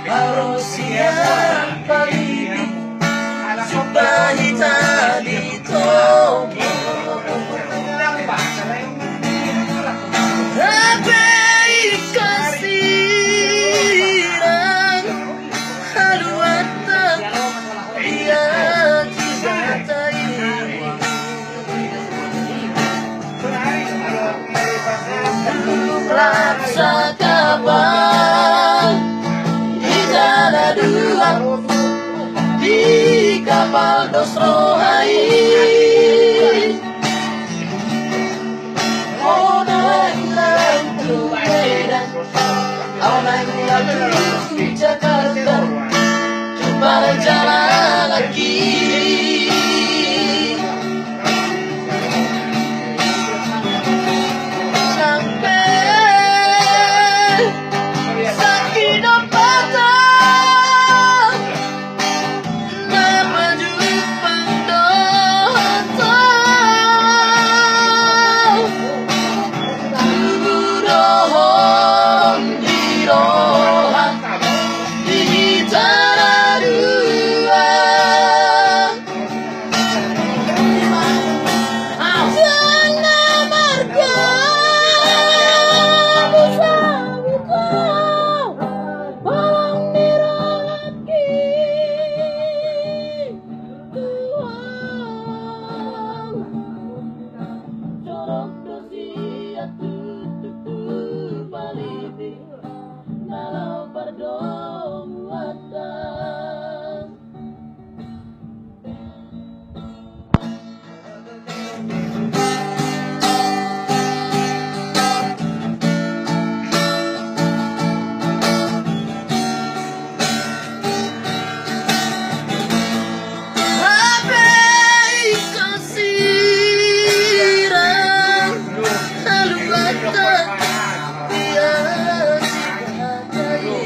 harus siap pagi supaya ditomo Habis kasiran haluata ia dibatai Raksa kapal Ijana dua di kapal Dosrohai Di Jakarta coba jalan lagi sampai sakit patah nama Jepang dohong dohong dirohang di tanah dua Sana marga Busawito Walang niralaki Tuhan Corok dosi at tutup paliti Nalau pardong wadah Habis kasiran haluata ia dibatai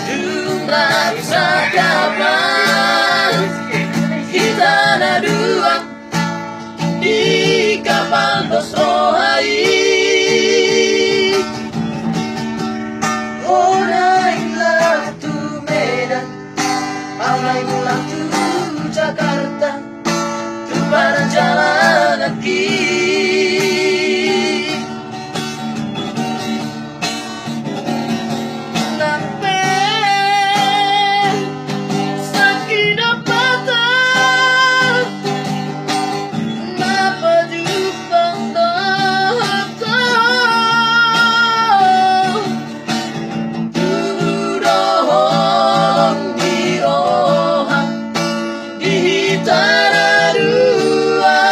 jumlah kapal kita ada dua di kapal Dosrohai Oranglah tu Medan Oranglah tu Jakarta Tu pada jalan kaki sampai sakit patah napa Jepang dohong dohong dirohang di tanah dua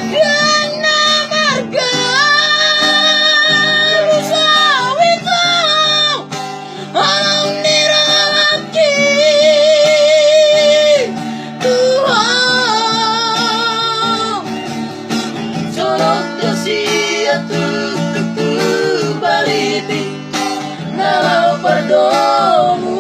Yana marga Busawito Walang niralaki Tuhan Corok dosi at tutup paliti Nalau pardong